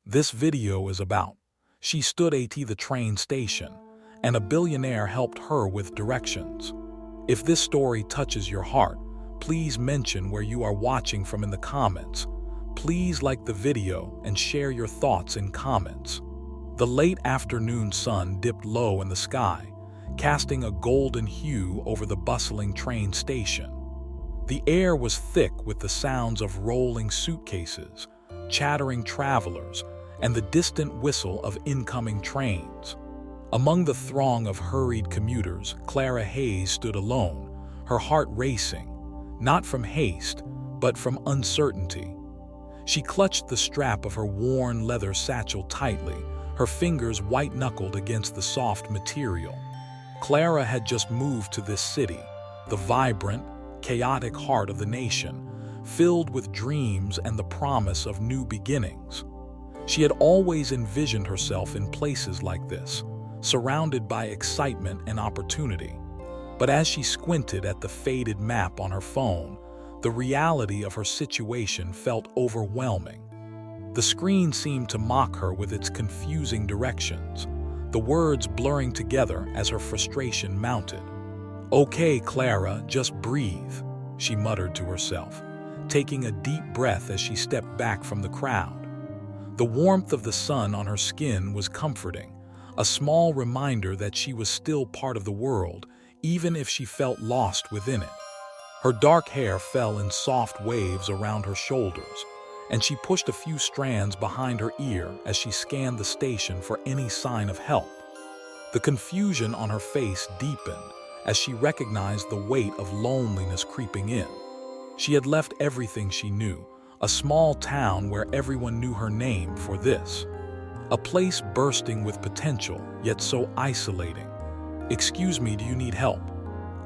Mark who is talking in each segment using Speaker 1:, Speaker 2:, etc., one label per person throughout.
Speaker 1: this video is about. She stood at the train station, and a billionaire helped her with directions. If this story touches your heart, please mention where you are watching from in the comments. Please like the video and share your thoughts in comments. The late afternoon sun dipped low in the sky, casting a golden hue over the bustling train station. The air was thick with the sounds of rolling suitcases, chattering travelers, and the distant whistle of incoming trains. Among the throng of hurried commuters, Clara Hayes stood alone, her heart racing, not from haste, but from uncertainty. She clutched the strap of her worn leather satchel tightly, her fingers white-knuckled against the soft material. Clara had just moved to this city, the vibrant, chaotic heart of the nation, filled with dreams and the promise of new beginnings. She had always envisioned herself in places like this, surrounded by excitement and opportunity. But as she squinted at the faded map on her phone, the reality of her situation felt overwhelming. The screen seemed to mock her with its confusing directions, the words blurring together as her frustration mounted. "Okay, Clara, just breathe," she muttered to herself, taking a deep breath as she stepped back from the crowd. The warmth of the sun on her skin was comforting, a small reminder that she was still part of the world, even if she felt lost within it. Her dark hair fell in soft waves around her shoulders, and she pushed a few strands behind her ear as she scanned the station for any sign of help. The confusion on her face deepened as she recognized the weight of loneliness creeping in. She had left everything she knew, a small town where everyone knew her name, for this. A place bursting with potential, yet so isolating. "Excuse me, do you need help?"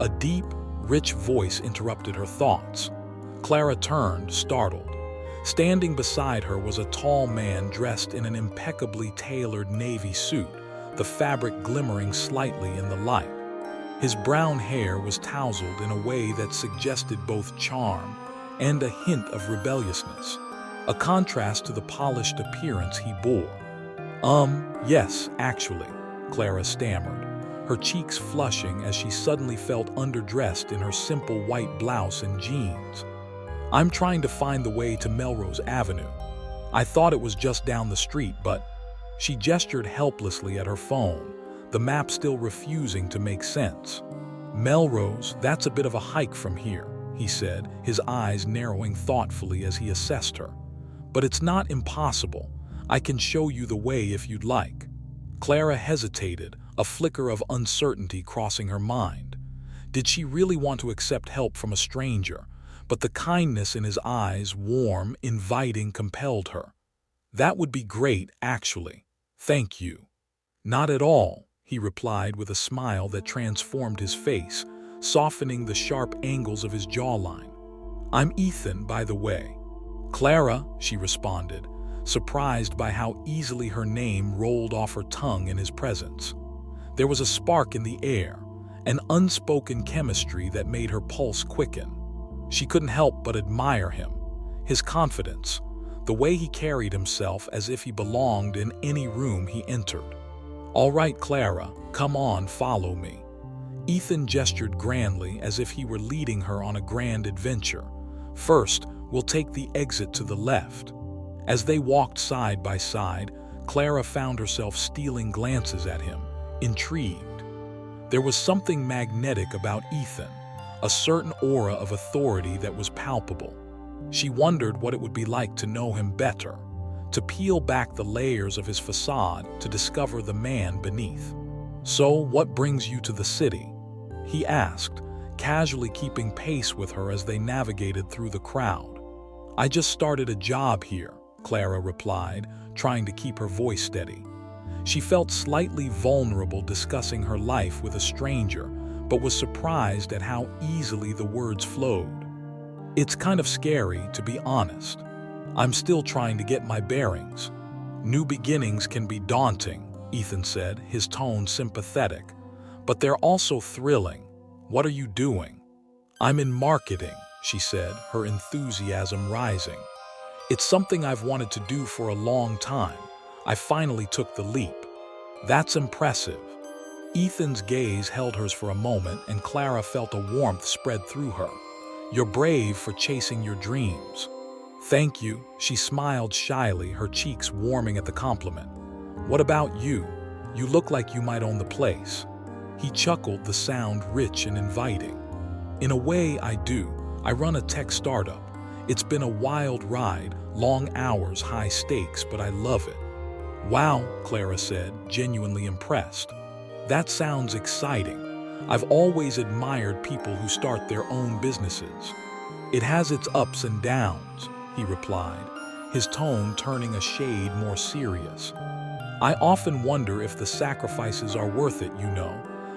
Speaker 1: A deep, rich voice interrupted her thoughts. Clara turned, startled. Standing beside her was a tall man dressed in an impeccably tailored navy suit, the fabric glimmering slightly in the light. His brown hair was tousled in a way that suggested both charm and a hint of rebelliousness, a contrast to the polished appearance he bore. Yes, actually," Clara stammered, her cheeks flushing as she suddenly felt underdressed in her simple white blouse and jeans. "I'm trying to find the way to Melrose Avenue. I thought it was just down the street, but..." She gestured helplessly at her phone, the map still refusing to make sense. "Melrose, that's a bit of a hike from here," he said, his eyes narrowing thoughtfully as he assessed her. "But it's not impossible. I can show you the way if you'd like." Clara hesitated, a flicker of uncertainty crossing her mind. Did she really want to accept help from a stranger? But the kindness in his eyes, warm, inviting, compelled her. "That would be great, actually. Thank you." "Not at all," he replied with a smile that transformed his face, softening the sharp angles of his jawline. "I'm Ethan, by the way." "Clara," she responded, surprised by how easily her name rolled off her tongue in his presence. There was a spark in the air, an unspoken chemistry that made her pulse quicken. She couldn't help but admire him, his confidence, the way he carried himself as if he belonged in any room he entered. "All right, Clara, come on, follow me." Ethan gestured grandly as if he were leading her on a grand adventure. "First, we'll take the exit to the left." As they walked side by side, Clara found herself stealing glances at him, intrigued. There was something magnetic about Ethan, a certain aura of authority that was palpable. She wondered what it would be like to know him better, to peel back the layers of his facade to discover the man beneath. "So, what brings you to the city?" he asked, casually keeping pace with her as they navigated through the crowd. "I just started a job here," Clara replied, trying to keep her voice steady. She felt slightly vulnerable discussing her life with a stranger, but was surprised at how easily the words flowed. "It's kind of scary, to be honest. I'm still trying to get my bearings." "New beginnings can be daunting," Ethan said, his tone sympathetic. "But they're also thrilling. What are you doing?" "I'm in marketing," she said, her enthusiasm rising. "It's something I've wanted to do for a long time, I finally took the leap. That's impressive. Ethan's gaze held hers for a moment, and Clara felt a warmth spread through her. You're brave for chasing your dreams. Thank you, she smiled shyly, her cheeks warming at the compliment. What about you? You look like you might own the place. He chuckled, the sound rich and inviting. In a way, I do. I run a tech startup. It's been a wild ride, long hours, high stakes, but I love it. Wow, Clara said, genuinely impressed. That sounds exciting. I've always admired people who start their own businesses. It has its ups and downs, he replied, his tone turning a shade more serious. I often wonder if the sacrifices are worth it,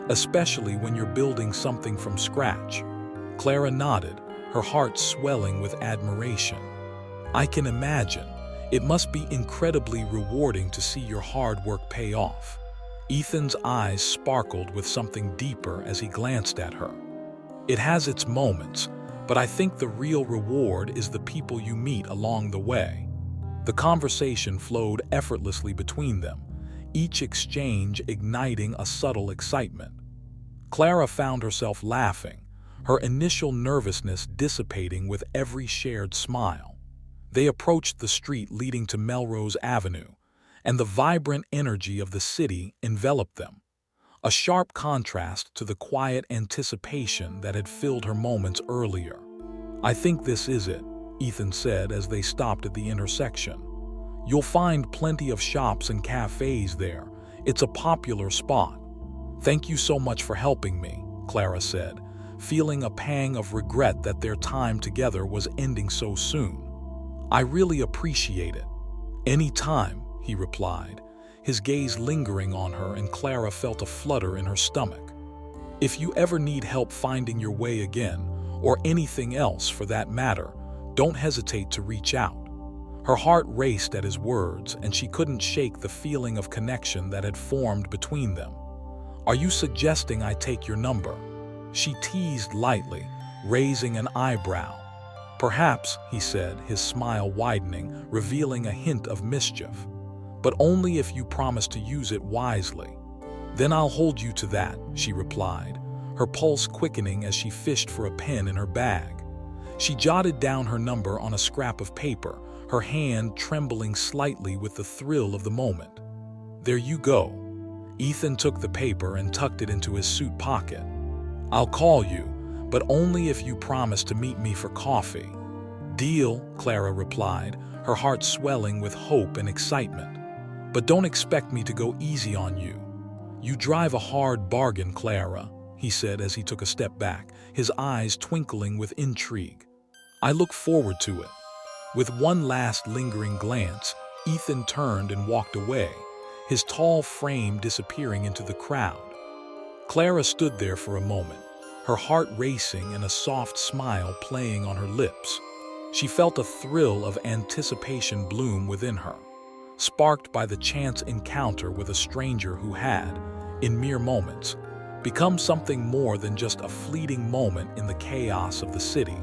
Speaker 1: especially when you're building something from scratch. Clara nodded, her heart swelling with admiration. I can imagine. It must be incredibly rewarding to see your hard work pay off. Ethan's eyes sparkled with something deeper as he glanced at her. It has its moments, but I think the real reward is the people you meet along the way. The conversation flowed effortlessly between them, each exchange igniting a subtle excitement. Clara found herself laughing, her initial nervousness dissipating with every shared smile. They approached the street leading to Melrose Avenue, and the vibrant energy of the city enveloped them, a sharp contrast to the quiet anticipation that had filled her moments earlier. I think this is it, Ethan said as they stopped at the intersection. You'll find plenty of shops and cafes there. It's a popular spot. Thank you so much for helping me, Clara said, feeling a pang of regret that their time together was ending so soon. I really appreciate it. Any time, he replied, his gaze lingering on her, and Clara felt a flutter in her stomach. If you ever need help finding your way again, or anything else for that matter, don't hesitate to reach out. Her heart raced at his words, and she couldn't shake the feeling of connection that had formed between them. Are you suggesting I take your number? She teased lightly, raising an eyebrow. Perhaps, he said, his smile widening, revealing a hint of mischief. But only if you promise to use it wisely. Then I'll hold you to that, she replied, her pulse quickening as she fished for a pen in her bag. She jotted down her number on a scrap of paper, her hand trembling slightly with the thrill of the moment. There you go. Ethan took the paper and tucked it into his suit pocket. I'll call you, but only if you promise to meet me for coffee. Deal, Clara replied, her heart swelling with hope and excitement. But don't expect me to go easy on you. You drive a hard bargain, Clara, he said as he took a step back, his eyes twinkling with intrigue. I look forward to it. With one last lingering glance, Ethan turned and walked away, his tall frame disappearing into the crowd. Clara stood there for a moment, her heart racing and a soft smile playing on her lips. She felt a thrill of anticipation bloom within her, sparked by the chance encounter with a stranger who had, in mere moments, become something more than just a fleeting moment in the chaos of the city.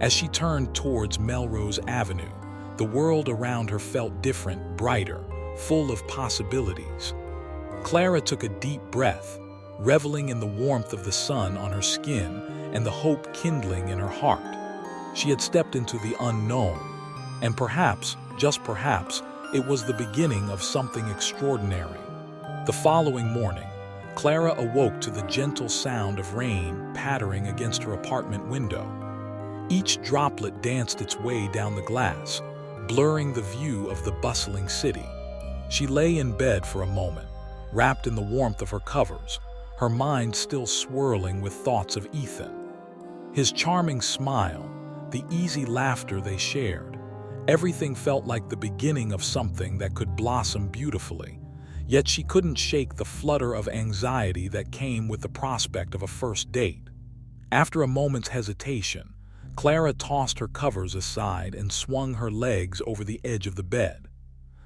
Speaker 1: As she turned towards Melrose Avenue, the world around her felt different, brighter, full of possibilities. Clara took a deep breath, reveling in the warmth of the sun on her skin and the hope kindling in her heart. She had stepped into the unknown, and perhaps, just perhaps, it was the beginning of something extraordinary. The following morning, Clara awoke to the gentle sound of rain pattering against her apartment window. Each droplet danced its way down the glass, blurring the view of the bustling city. She lay in bed for a moment, wrapped in the warmth of her covers, her mind still swirling with thoughts of Ethan. His charming smile, the easy laughter they shared, everything felt like the beginning of something that could blossom beautifully. Yet she couldn't shake the flutter of anxiety that came with the prospect of a first date. After a moment's hesitation, Clara tossed her covers aside and swung her legs over the edge of the bed.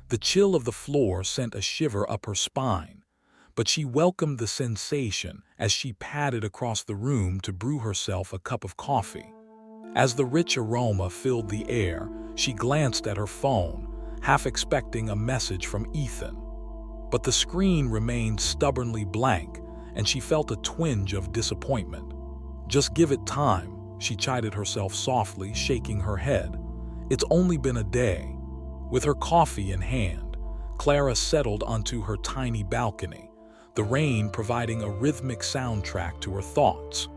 Speaker 1: The chill of the floor sent a shiver up her spine, but she welcomed the sensation as she padded across the room to brew herself a cup of coffee. As the rich aroma filled the air, she glanced at her phone, half expecting a message from Ethan. But the screen remained stubbornly blank, and she felt a twinge of disappointment. "Just give it time," she chided herself softly, shaking her head. "It's only been a day." With her coffee in hand, Clara settled onto her tiny balcony, the rain providing a rhythmic soundtrack to her thoughts.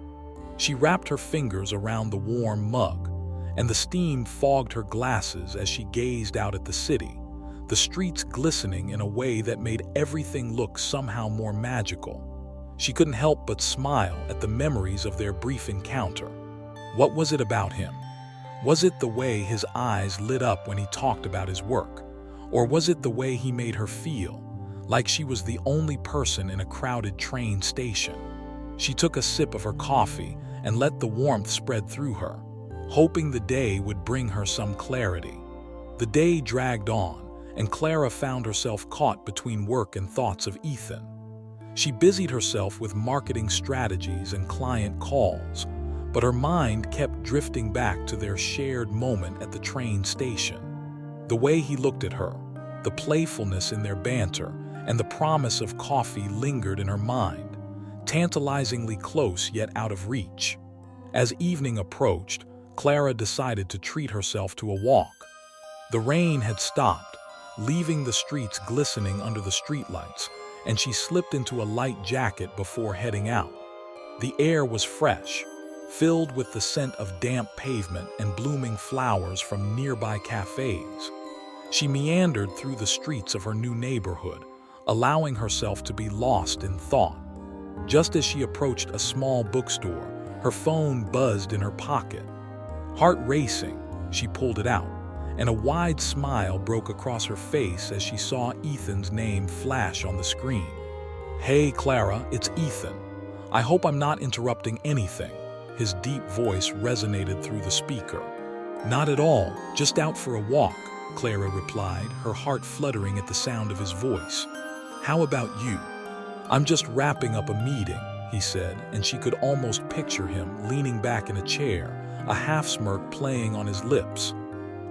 Speaker 1: She wrapped her fingers around the warm mug, and the steam fogged her glasses as she gazed out at the city, the streets glistening in a way that made everything look somehow more magical. She couldn't help but smile at the memories of their brief encounter. What was it about him? Was it the way his eyes lit up when he talked about his work? Or was it the way he made her feel, like she was the only person in a crowded train station? She took a sip of her coffee and let the warmth spread through her, hoping the day would bring her some clarity. The day dragged on, and Clara found herself caught between work and thoughts of Ethan. She busied herself with marketing strategies and client calls, but her mind kept drifting back to their shared moment at the train station. The way he looked at her, the playfulness in their banter, and the promise of coffee lingered in her mind, tantalizingly close yet out of reach. As evening approached, Clara decided to treat herself to a walk. The rain had stopped, leaving the streets glistening under the streetlights, and she slipped into a light jacket before heading out. The air was fresh, filled with the scent of damp pavement and blooming flowers from nearby cafes. She meandered through the streets of her new neighborhood, allowing herself to be lost in thought. Just as she approached a small bookstore, her phone buzzed in her pocket. Heart racing, she pulled it out, and a wide smile broke across her face as she saw Ethan's name flash on the screen. "Hey, Clara, it's Ethan. I hope I'm not interrupting anything." His deep voice resonated through the speaker. "Not at all, just out for a walk," Clara replied, her heart fluttering at the sound of his voice. "How about you?" "I'm just wrapping up a meeting," he said, and she could almost picture him leaning back in a chair, a half-smirk playing on his lips.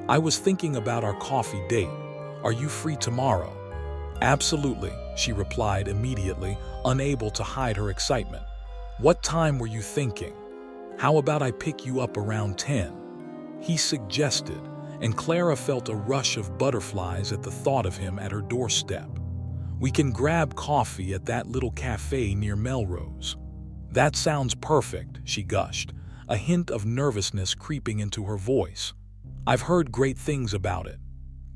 Speaker 1: "I was thinking about our coffee date. Are you free tomorrow?" "Absolutely," she replied immediately, unable to hide her excitement. "What time were you thinking?" "How about I pick you up around 10?" he suggested, and Clara felt a rush of butterflies at the thought of him at her doorstep. "We can grab coffee at that little cafe near Melrose." "That sounds perfect," she gushed, a hint of nervousness creeping into her voice. "I've heard great things about it."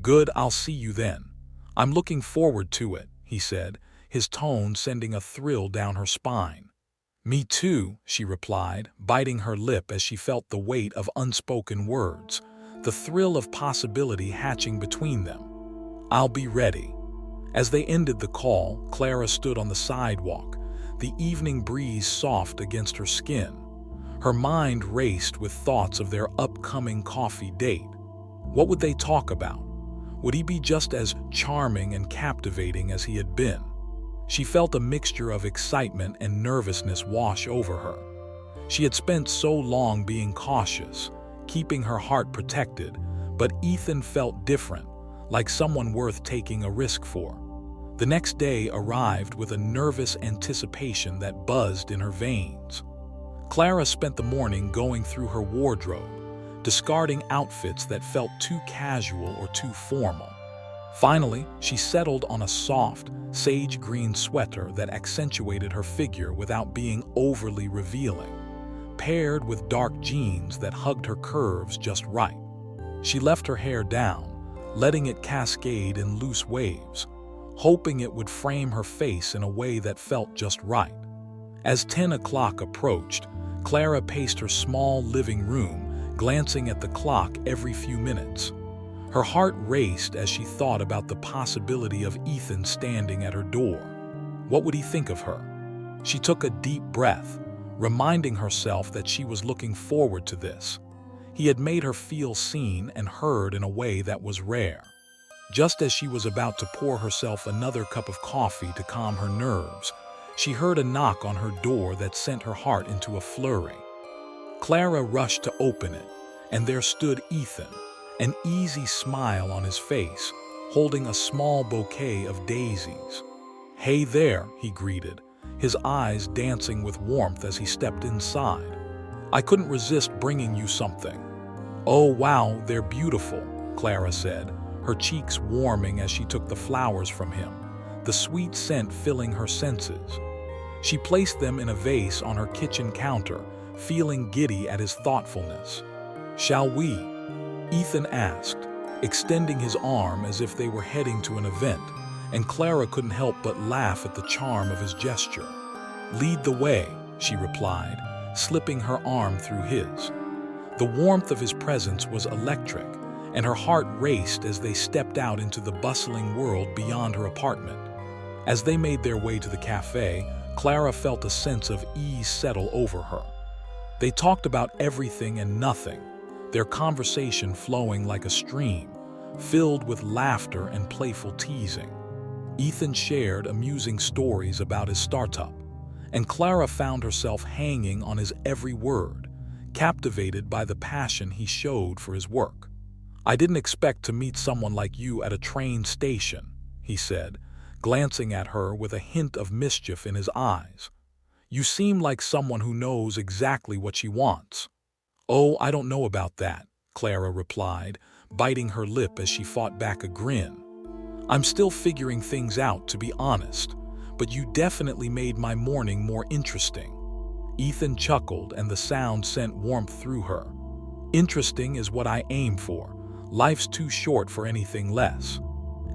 Speaker 1: "Good, I'll see you then. I'm looking forward to it," he said, his tone sending a thrill down her spine. "Me too," she replied, biting her lip as she felt the weight of unspoken words, the thrill of possibility hatching between them. "I'll be ready." As they ended the call, Clara stood on the sidewalk, the evening breeze soft against her skin. Her mind raced with thoughts of their upcoming coffee date. What would they talk about? Would he be just as charming and captivating as he had been? She felt a mixture of excitement and nervousness wash over her. She had spent so long being cautious, keeping her heart protected, but Ethan felt different, like someone worth taking a risk for. The next day arrived with a nervous anticipation that buzzed in her veins. Clara spent the morning going through her wardrobe, discarding outfits that felt too casual or too formal. Finally, she settled on a soft, sage green sweater that accentuated her figure without being overly revealing, paired with dark jeans that hugged her curves just right. She left her hair down, letting it cascade in loose waves, hoping it would frame her face in a way that felt just right. As 10 o'clock approached, Clara paced her small living room, glancing at the clock every few minutes. Her heart raced as she thought about the possibility of Ethan standing at her door. What would he think of her? She took a deep breath, reminding herself that she was looking forward to this. He had made her feel seen and heard in a way that was rare. Just as she was about to pour herself another cup of coffee to calm her nerves, she heard a knock on her door that sent her heart into a flurry. Clara rushed to open it, and there stood Ethan, an easy smile on his face, holding a small bouquet of daisies. "Hey there," he greeted, his eyes dancing with warmth as he stepped inside. "I couldn't resist bringing you something." "Oh wow, they're beautiful," Clara said, her cheeks warming as she took the flowers from him, the sweet scent filling her senses. She placed them in a vase on her kitchen counter, feeling giddy at his thoughtfulness. "Shall we?" Ethan asked, extending his arm as if they were heading to an event, and Clara couldn't help but laugh at the charm of his gesture. "Lead the way," she replied, slipping her arm through his. The warmth of his presence was electric, and her heart raced as they stepped out into the bustling world beyond her apartment. As they made their way to the cafe, Clara felt a sense of ease settle over her. They talked about everything and nothing, their conversation flowing like a stream, filled with laughter and playful teasing. Ethan shared amusing stories about his startup, and Clara found herself hanging on his every word, captivated by the passion he showed for his work. "I didn't expect to meet someone like you at a train station," he said, glancing at her with a hint of mischief in his eyes. "You seem like someone who knows exactly what she wants." "Oh, I don't know about that," Clara replied, biting her lip as she fought back a grin. "I'm still figuring things out, to be honest, but you definitely made my morning more interesting." Ethan chuckled, and the sound sent warmth through her. "Interesting is what I aim for. Life's too short for anything less."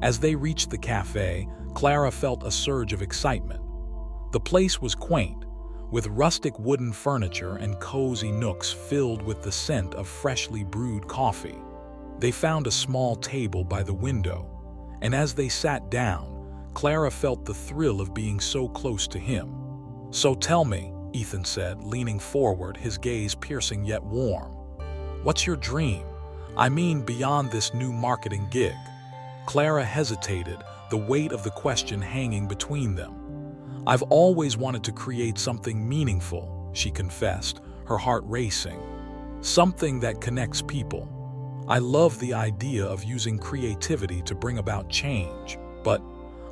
Speaker 1: As they reached the cafe, Clara felt a surge of excitement. The place was quaint, with rustic wooden furniture and cozy nooks filled with the scent of freshly brewed coffee. They found a small table by the window, and as they sat down, Clara felt the thrill of being so close to him. "So tell me," Ethan said, leaning forward, his gaze piercing yet warm. "What's your dream? I mean, beyond this new marketing gig." Clara hesitated, the weight of the question hanging between them. "I've always wanted to create something meaningful," she confessed, her heart racing. "Something that connects people. I love the idea of using creativity to bring about change, but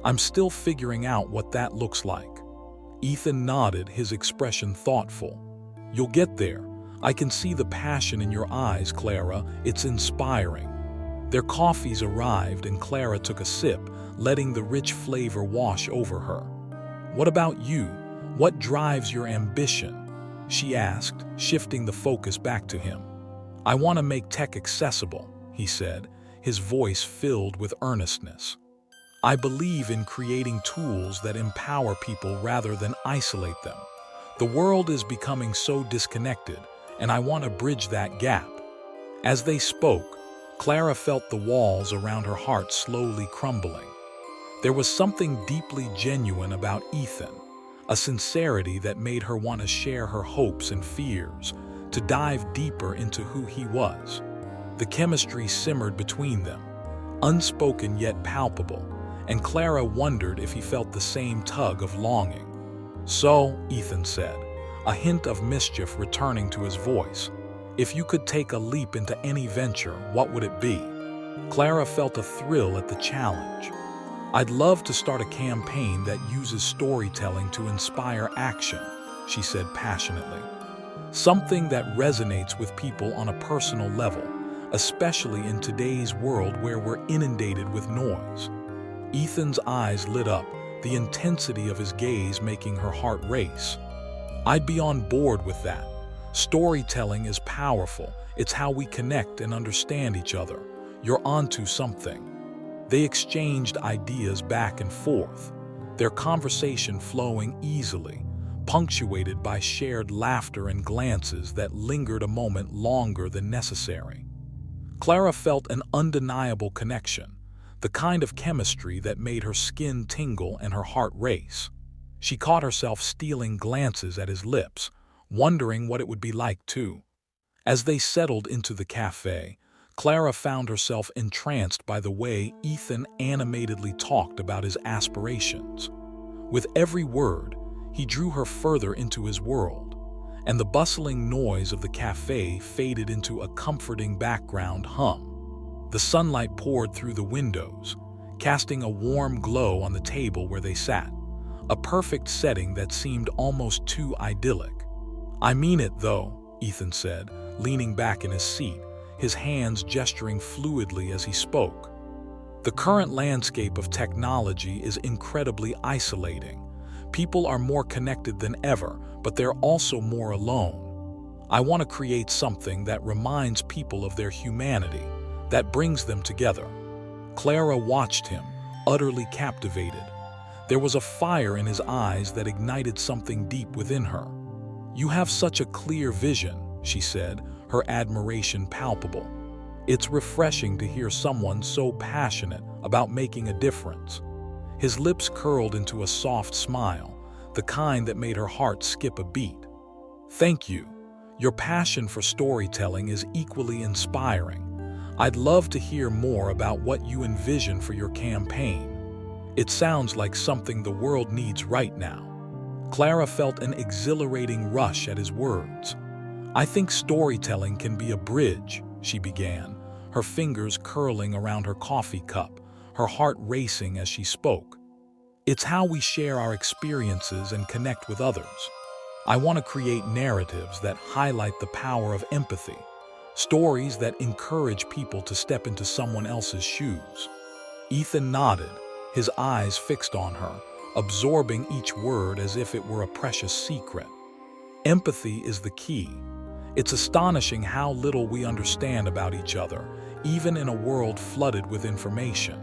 Speaker 1: I'm still figuring out what that looks like." Ethan nodded, his expression thoughtful. "You'll get there. I can see the passion in your eyes, Clara. It's inspiring." Their coffees arrived, and Clara took a sip, letting the rich flavor wash over her. "What about you? What drives your ambition?" she asked, shifting the focus back to him. "I want to make tech accessible," he said, his voice filled with earnestness. "I believe in creating tools that empower people rather than isolate them. The world is becoming so disconnected, and I want to bridge that gap." As they spoke, Clara felt the walls around her heart slowly crumbling. There was something deeply genuine about Ethan, a sincerity that made her want to share her hopes and fears, to dive deeper into who he was. The chemistry simmered between them, unspoken yet palpable, and Clara wondered if he felt the same tug of longing. "So," Ethan said, a hint of mischief returning to his voice, "if you could take a leap into any venture, what would it be?" Clara felt a thrill at the challenge. "I'd love to start a campaign that uses storytelling to inspire action," she said passionately. "Something that resonates with people on a personal level, especially in today's world where we're inundated with noise." Ethan's eyes lit up, the intensity of his gaze making her heart race. "I'd be on board with that. Storytelling is powerful. It's how we connect and understand each other. You're onto something." They exchanged ideas back and forth, their conversation flowing easily, punctuated by shared laughter and glances that lingered a moment longer than necessary. Clara felt an undeniable connection, the kind of chemistry that made her skin tingle and her heart race. She caught herself stealing glances at his lips, wondering what it would be like too. As they settled into the cafe, Clara found herself entranced by the way Ethan animatedly talked about his aspirations. With every word, he drew her further into his world, and the bustling noise of the cafe faded into a comforting background hum. The sunlight poured through the windows, casting a warm glow on the table where they sat, a perfect setting that seemed almost too idyllic. "I mean it, though," Ethan said, leaning back in his seat, his hands gesturing fluidly as he spoke. "The current landscape of technology is incredibly isolating. People are more connected than ever, but they're also more alone. I want to create something that reminds people of their humanity, that brings them together." Clara watched him, utterly captivated. There was a fire in his eyes that ignited something deep within her. "You have such a clear vision," she said, her admiration palpable. "It's refreshing to hear someone so passionate about making a difference." His lips curled into a soft smile, the kind that made her heart skip a beat. "Thank you. Your passion for storytelling is equally inspiring. I'd love to hear more about what you envision for your campaign. It sounds like something the world needs right now." Clara felt an exhilarating rush at his words. "I think storytelling can be a bridge," she began, her fingers curling around her coffee cup, her heart racing as she spoke. "It's how we share our experiences and connect with others. I want to create narratives that highlight the power of empathy, stories that encourage people to step into someone else's shoes." Ethan nodded, his eyes fixed on her, absorbing each word as if it were a precious secret. "Empathy is the key. It's astonishing how little we understand about each other, even in a world flooded with information."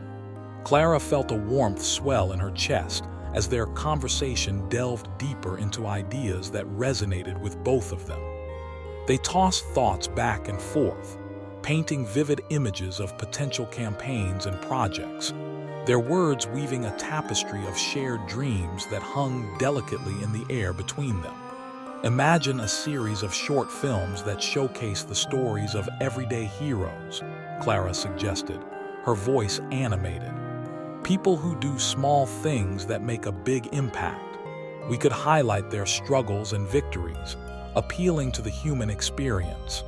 Speaker 1: Clara felt a warmth swell in her chest as their conversation delved deeper into ideas that resonated with both of them. They tossed thoughts back and forth, painting vivid images of potential campaigns and projects, their words weaving a tapestry of shared dreams that hung delicately in the air between them. "Imagine a series of short films that showcase the stories of everyday heroes," Clara suggested, her voice animated. "People who do small things that make a big impact. We could highlight their struggles and victories, appealing to the human experience."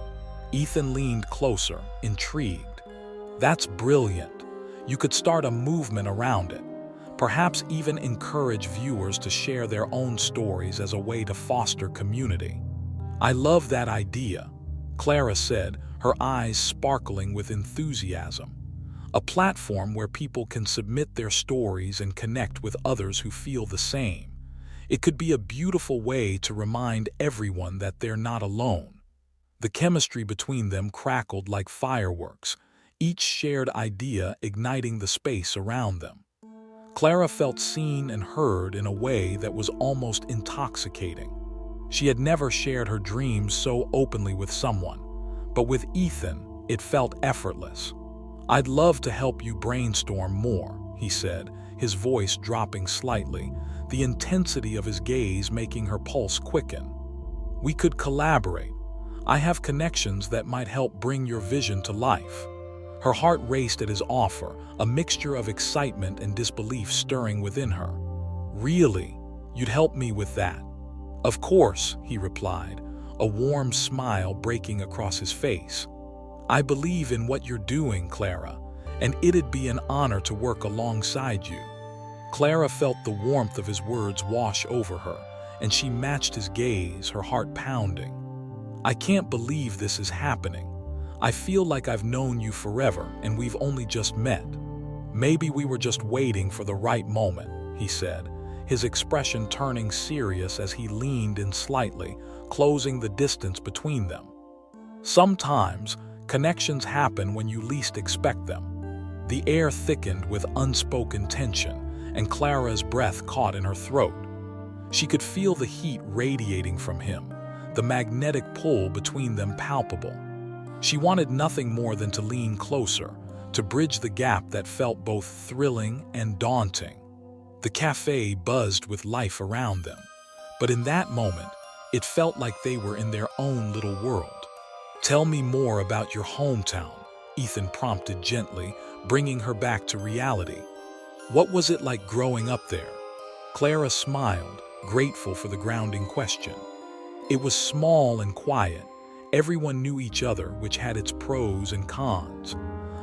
Speaker 1: Ethan leaned closer, intrigued. "That's brilliant. You could start a movement around it. Perhaps even encourage viewers to share their own stories as a way to foster community." "I love that idea," Clara said, her eyes sparkling with enthusiasm. "A platform where people can submit their stories and connect with others who feel the same. It could be a beautiful way to remind everyone that they're not alone." The chemistry between them crackled like fireworks, each shared idea igniting the space around them. Clara felt seen and heard in a way that was almost intoxicating. She had never shared her dreams so openly with someone, but with Ethan, it felt effortless. "I'd love to help you brainstorm more," he said, his voice dropping slightly, the intensity of his gaze making her pulse quicken. "We could collaborate. I have connections that might help bring your vision to life." Her heart raced at his offer, a mixture of excitement and disbelief stirring within her. "Really? You'd help me with that?" "Of course," he replied, a warm smile breaking across his face. "I believe in what you're doing, Clara, and it'd be an honor to work alongside you." Clara felt the warmth of his words wash over her, and she matched his gaze, her heart pounding. "I can't believe this is happening. I feel like I've known you forever and we've only just met." "Maybe we were just waiting for the right moment," he said, his expression turning serious as he leaned in slightly, closing the distance between them. "Sometimes, connections happen when you least expect them." The air thickened with unspoken tension, and Clara's breath caught in her throat. She could feel the heat radiating from him, the magnetic pull between them palpable. She wanted nothing more than to lean closer, to bridge the gap that felt both thrilling and daunting. The cafe buzzed with life around them, but in that moment, it felt like they were in their own little world. "Tell me more about your hometown," Ethan prompted gently, bringing her back to reality. "What was it like growing up there?" Clara smiled, grateful for the grounding question. "It was small and quiet. Everyone knew each other, which had its pros and cons.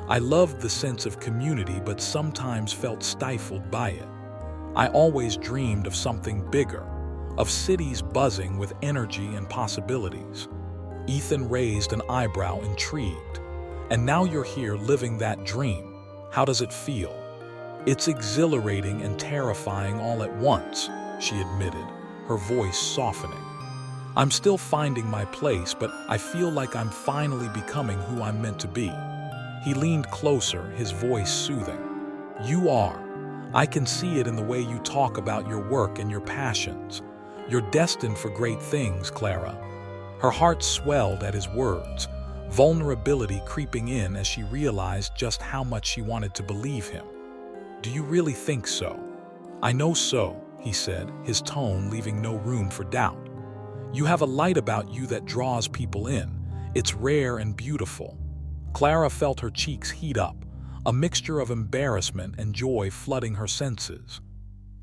Speaker 1: I loved the sense of community but sometimes felt stifled by it. I always dreamed of something bigger, of cities buzzing with energy and possibilities. Ethan raised an eyebrow, intrigued. And now you're here living that dream. How does it feel? It's exhilarating and terrifying all at once, she admitted, her voice softening. I'm still finding my place, but I feel like I'm finally becoming who I'm meant to be. He leaned closer, his voice soothing. You are. I can see it in the way you talk about your work and your passions. You're destined for great things, Clara. Her heart swelled at his words, vulnerability creeping in as she realized just how much she wanted to believe him. Do you really think so? I know so, he said, his tone leaving no room for doubt. You have a light about you that draws people in. It's rare and beautiful. Clara felt her cheeks heat up, a mixture of embarrassment and joy flooding her senses.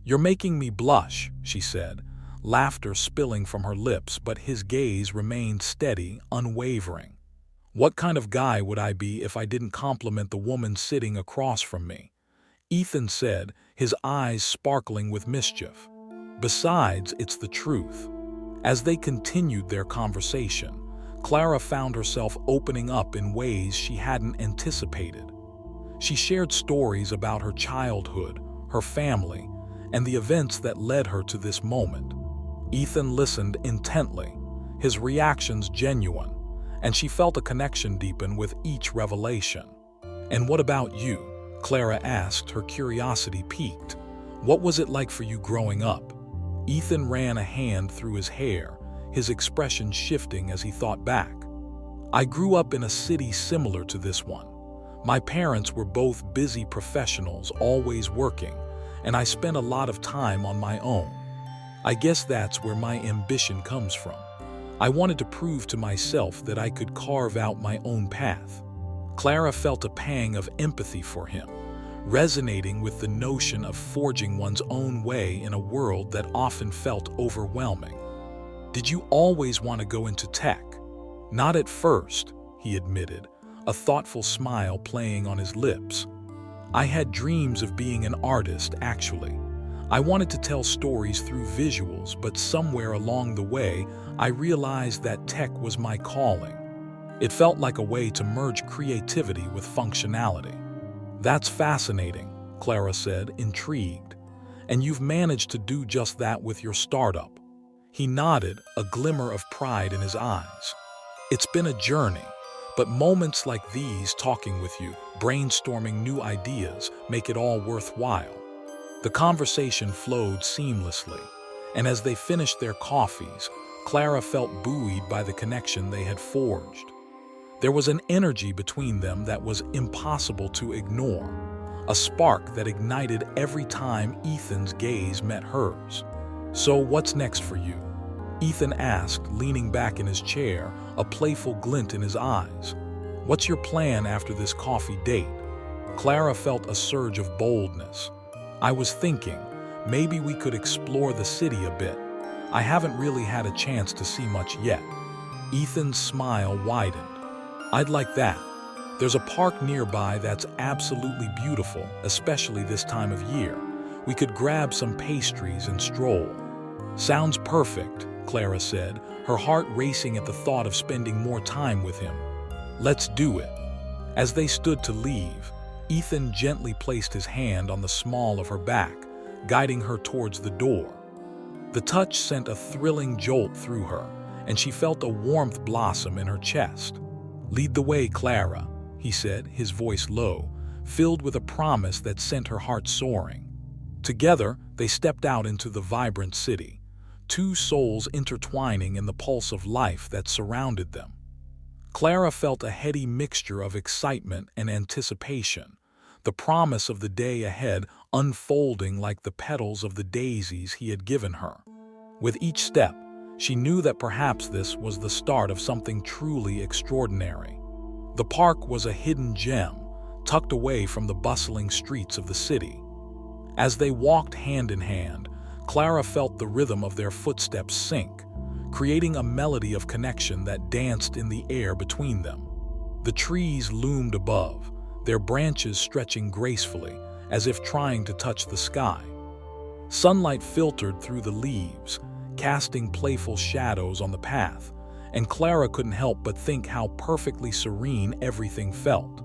Speaker 1: You're making me blush, she said, laughter spilling from her lips, but his gaze remained steady, unwavering. What kind of guy would I be if I didn't compliment the woman sitting across from me? Ethan said, his eyes sparkling with mischief. Besides, it's the truth. As they continued their conversation, Clara found herself opening up in ways she hadn't anticipated. She shared stories about her childhood, her family, and the events that led her to this moment. Ethan listened intently, his reactions genuine, and she felt a connection deepen with each revelation. And what about you? Clara asked, her curiosity piqued. What was it like for you growing up? Ethan ran a hand through his hair, his expression shifting as he thought back. I grew up in a city similar to this one. My parents were both busy professionals, always working, and I spent a lot of time on my own. I guess that's where my ambition comes from. I wanted to prove to myself that I could carve out my own path. Clara felt a pang of empathy for him, resonating with the notion of forging one's own way in a world that often felt overwhelming. Did you always want to go into tech? Not at first, he admitted, a thoughtful smile playing on his lips. I had dreams of being an artist, actually. I wanted to tell stories through visuals, but somewhere along the way, I realized that tech was my calling. It felt like a way to merge creativity with functionality. That's fascinating, Clara said, intrigued. And you've managed to do just that with your startup. He nodded, a glimmer of pride in his eyes. It's been a journey, but moments like these, talking with you, brainstorming new ideas, make it all worthwhile. The conversation flowed seamlessly, and as they finished their coffees, Clara felt buoyed by the connection they had forged. There was an energy between them that was impossible to ignore, a spark that ignited every time Ethan's gaze met hers. So what's next for you? Ethan asked, leaning back in his chair, a playful glint in his eyes. What's your plan after this coffee date? Clara felt a surge of boldness. I was thinking, maybe we could explore the city a bit. I haven't really had a chance to see much yet. Ethan's smile widened. I'd like that. There's a park nearby that's absolutely beautiful, especially this time of year. We could grab some pastries and stroll. Sounds perfect, Clara said, her heart racing at the thought of spending more time with him. Let's do it. As they stood to leave, Ethan gently placed his hand on the small of her back, guiding her towards the door. The touch sent a thrilling jolt through her, and she felt a warmth blossom in her chest. Lead the way, Clara, he said, his voice low, filled with a promise that sent her heart soaring. Together, they stepped out into the vibrant city, two souls intertwining in the pulse of life that surrounded them. Clara felt a heady mixture of excitement and anticipation, the promise of the day ahead unfolding like the petals of the daisies he had given her. With each step, she knew that perhaps this was the start of something truly extraordinary. The park was a hidden gem, tucked away from the bustling streets of the city. As they walked hand in hand, Clara felt the rhythm of their footsteps sync, creating a melody of connection that danced in the air between them. The trees loomed above, their branches stretching gracefully, as if trying to touch the sky. Sunlight filtered through the leaves, casting playful shadows on the path, and Clara couldn't help but think how perfectly serene everything felt.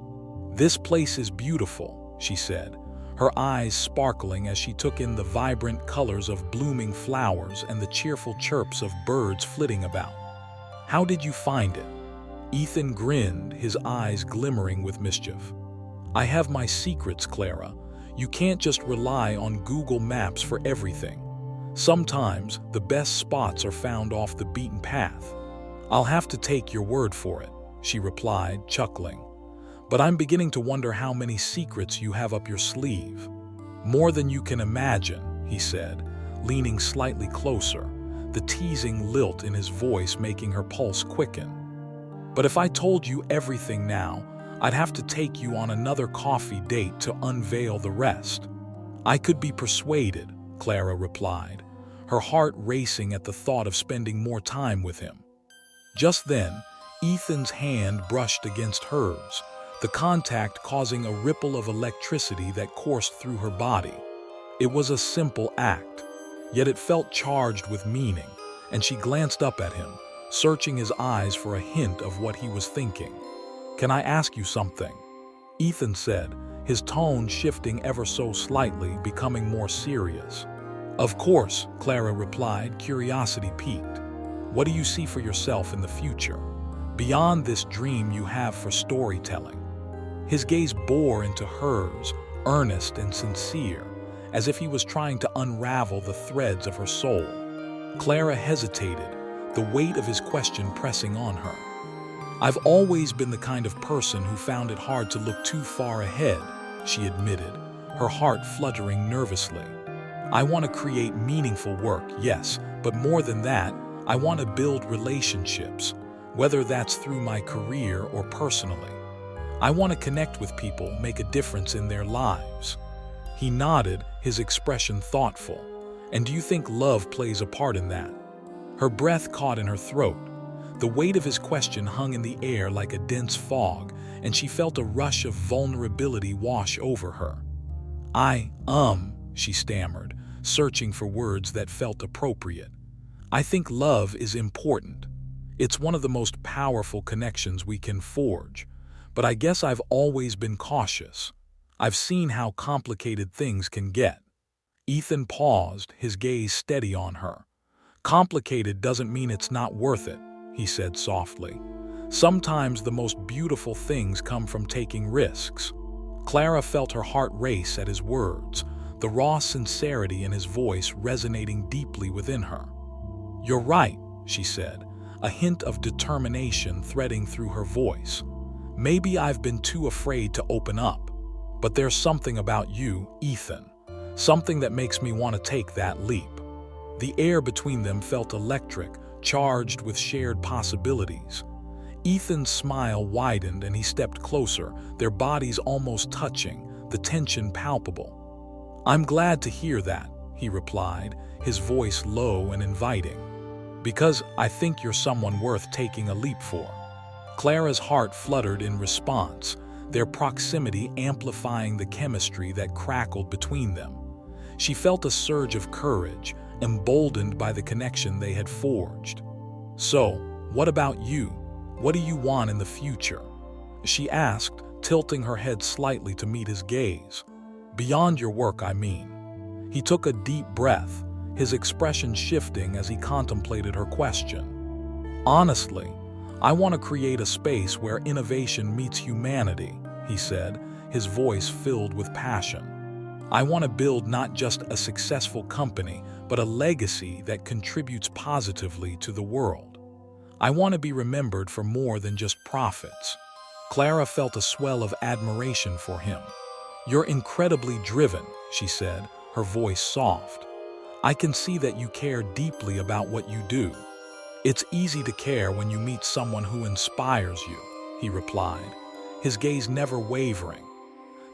Speaker 1: "This place is beautiful," she said, her eyes sparkling as she took in the vibrant colors of blooming flowers and the cheerful chirps of birds flitting about. "How did you find it?" Ethan grinned, his eyes glimmering with mischief. "I have my secrets, Clara. You can't just rely on Google Maps for everything. Sometimes the best spots are found off the beaten path." "I'll have to take your word for it," she replied, chuckling. "But I'm beginning to wonder how many secrets you have up your sleeve." "More than you can imagine," he said, leaning slightly closer, the teasing lilt in his voice making her pulse quicken. "But if I told you everything now, I'd have to take you on another coffee date to unveil the rest." "I could be persuaded," Clara replied, her heart racing at the thought of spending more time with him. Just then, Ethan's hand brushed against hers, the contact causing a ripple of electricity that coursed through her body. It was a simple act, yet it felt charged with meaning, and she glanced up at him, searching his eyes for a hint of what he was thinking. "Can I ask you something?" Ethan said, his tone shifting ever so slightly, becoming more serious. "Of course," Clara replied, curiosity piqued. "What do you see for yourself in the future, beyond this dream you have for storytelling?" His gaze bore into hers, earnest and sincere, as if he was trying to unravel the threads of her soul. Clara hesitated, the weight of his question pressing on her. "I've always been the kind of person who found it hard to look too far ahead," she admitted, her heart fluttering nervously. "I want to create meaningful work, yes, but more than that, I want to build relationships, whether that's through my career or personally. I want to connect with people, make a difference in their lives." He nodded, his expression thoughtful. "And do you think love plays a part in that?" Her breath caught in her throat. The weight of his question hung in the air like a dense fog, and she felt a rush of vulnerability wash over her. She stammered, searching for words that felt appropriate. "I think love is important. It's one of the most powerful connections we can forge. But I guess I've always been cautious. I've seen how complicated things can get." Ethan paused, his gaze steady on her. "Complicated doesn't mean it's not worth it," he said softly. "Sometimes the most beautiful things come from taking risks." Clara felt her heart race at his words, the raw sincerity in his voice resonating deeply within her. "You're right," she said, a hint of determination threading through her voice. "Maybe I've been too afraid to open up. But there's something about you, Ethan, something that makes me want to take that leap." The air between them felt electric, charged with shared possibilities. Ethan's smile widened and he stepped closer, their bodies almost touching, the tension palpable. "I'm glad to hear that," he replied, his voice low and inviting. "Because I think you're someone worth taking a leap for." Clara's heart fluttered in response, their proximity amplifying the chemistry that crackled between them. She felt a surge of courage, emboldened by the connection they had forged. "So, what about you? What do you want in the future?" she asked, tilting her head slightly to meet his gaze. "Beyond your work, I mean." He took a deep breath, his expression shifting as he contemplated her question. "Honestly, I want to create a space where innovation meets humanity," he said, his voice filled with passion. "I want to build not just a successful company, but a legacy that contributes positively to the world. I want to be remembered for more than just profits." Clara felt a swell of admiration for him. "You're incredibly driven," she said, her voice soft. "I can see that you care deeply about what you do." "It's easy to care when you meet someone who inspires you," he replied, his gaze never wavering.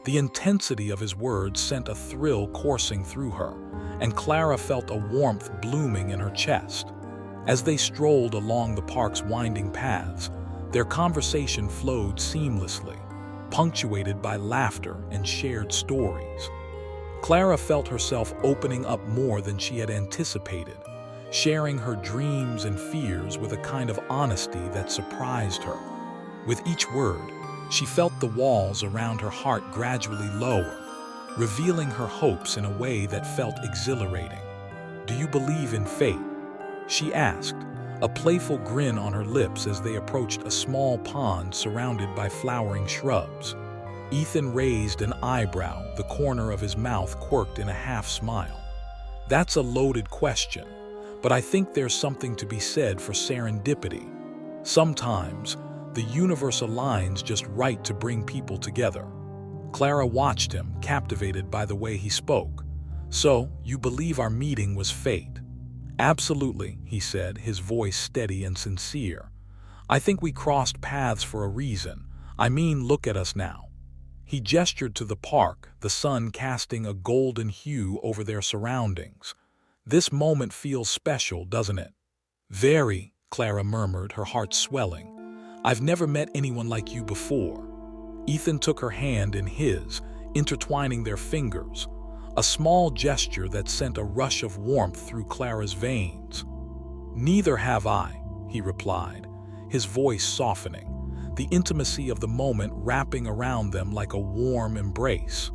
Speaker 1: The intensity of his words sent a thrill coursing through her, and Clara felt a warmth blooming in her chest. As they strolled along the park's winding paths, their conversation flowed seamlessly, punctuated by laughter and shared stories. Clara felt herself opening up more than she had anticipated, sharing her dreams and fears with a kind of honesty that surprised her. With each word, she felt the walls around her heart gradually lower, revealing her hopes in a way that felt exhilarating. "Do you believe in fate?" she asked, a playful grin on her lips as they approached a small pond surrounded by flowering shrubs. Ethan raised an eyebrow, the corner of his mouth quirked in a half-smile. "That's a loaded question, but I think there's something to be said for serendipity. Sometimes, the universe aligns just right to bring people together." Clara watched him, captivated by the way he spoke. "So, you believe our meeting was fate?" "Absolutely," he said, his voice steady and sincere. "I think we crossed paths for a reason. I mean, look at us now." He gestured to the park, the sun casting a golden hue over their surroundings. "This moment feels special, doesn't it?" "Very," Clara murmured, her heart swelling. "I've never met anyone like you before." Ethan took her hand in his, intertwining their fingers, a small gesture that sent a rush of warmth through Clara's veins. "Neither have I," he replied, his voice softening, the intimacy of the moment wrapping around them like a warm embrace.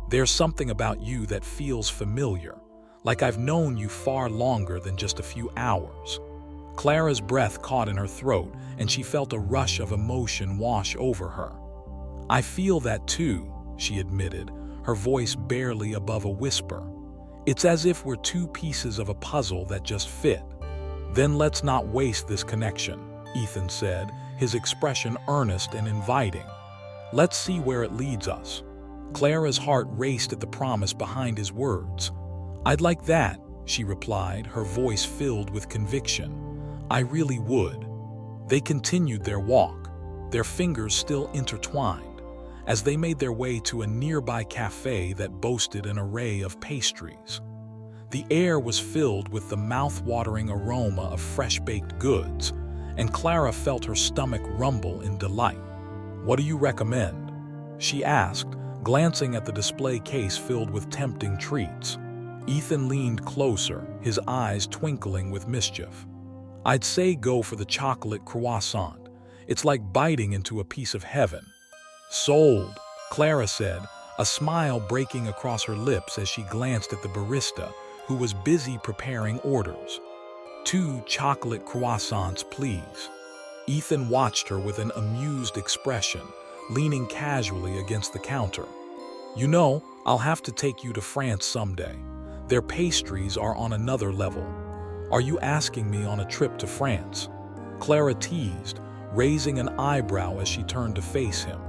Speaker 1: "There's something about you that feels familiar, like I've known you far longer than just a few hours." Clara's breath caught in her throat, and she felt a rush of emotion wash over her. "I feel that too," she admitted, her voice barely above a whisper. "It's as if we're two pieces of a puzzle that just fit." "Then let's not waste this connection," Ethan said, his expression earnest and inviting. "Let's see where it leads us." Clara's heart raced at the promise behind his words. "I'd like that," she replied, her voice filled with conviction. "I really would." They continued their walk, their fingers still intertwined, as they made their way to a nearby cafe that boasted an array of pastries. The air was filled with the mouth-watering aroma of fresh-baked goods, and Clara felt her stomach rumble in delight. "What do you recommend?" she asked, glancing at the display case filled with tempting treats. Ethan leaned closer, his eyes twinkling with mischief. "I'd say go for the chocolate croissant. It's like biting into a piece of heaven." "Sold," Clara said, a smile breaking across her lips as she glanced at the barista, who was busy preparing orders. "2 chocolate croissants, please." Ethan watched her with an amused expression, leaning casually against the counter. "You know, I'll have to take you to France someday. Their pastries are on another level." "Are you asking me on a trip to France?" Clara teased, raising an eyebrow as she turned to face him.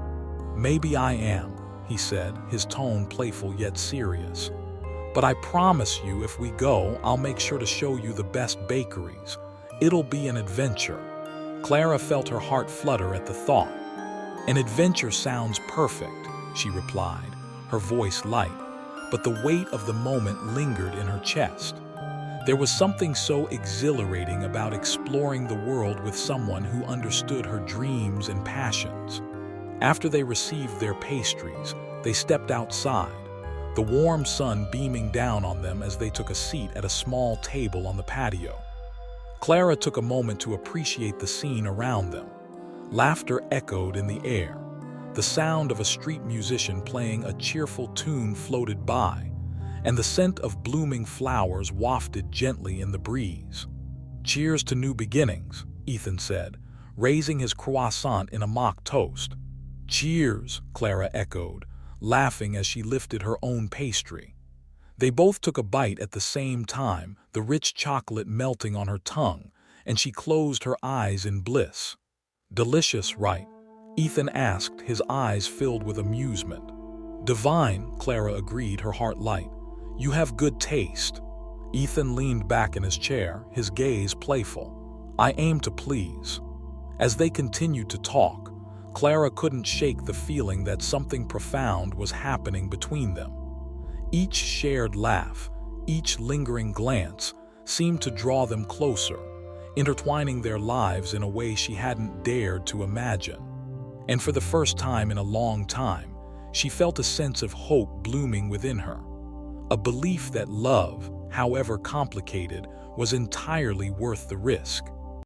Speaker 1: "Maybe I am," he said, his tone playful yet serious. "But I promise you if we go, I'll make sure to show you the best bakeries. It'll be an adventure." Clara felt her heart flutter at the thought. "An adventure sounds perfect," she replied, her voice light, but the weight of the moment lingered in her chest. There was something so exhilarating about exploring the world with someone who understood her dreams and passions. After they received their pastries, they stepped outside, the warm sun beaming down on them as they took a seat at a small table on the patio. Clara took a moment to appreciate the scene around them. Laughter echoed in the air. The sound of a street musician playing a cheerful tune floated by, and the scent of blooming flowers wafted gently in the breeze. "Cheers to new beginnings," Ethan said, raising his croissant in a mock toast. "Cheers," Clara echoed, laughing as she lifted her own pastry. They both took a bite at the same time, the rich chocolate melting on her tongue, and she closed her eyes in bliss. "Delicious, right?" Ethan asked, his eyes filled with amusement. "Divine," Clara agreed, her heart light. "You have good taste." Ethan leaned back in his chair, his gaze playful. "I aim to please." As they continued to talk, Clara couldn't shake the feeling that something profound was happening between them. Each shared laugh, each lingering glance, seemed to draw them closer, intertwining their lives in a way she hadn't dared to imagine. And for the first time in a long time, she felt a sense of hope blooming within her. A belief that love, however complicated, was entirely worth the risk.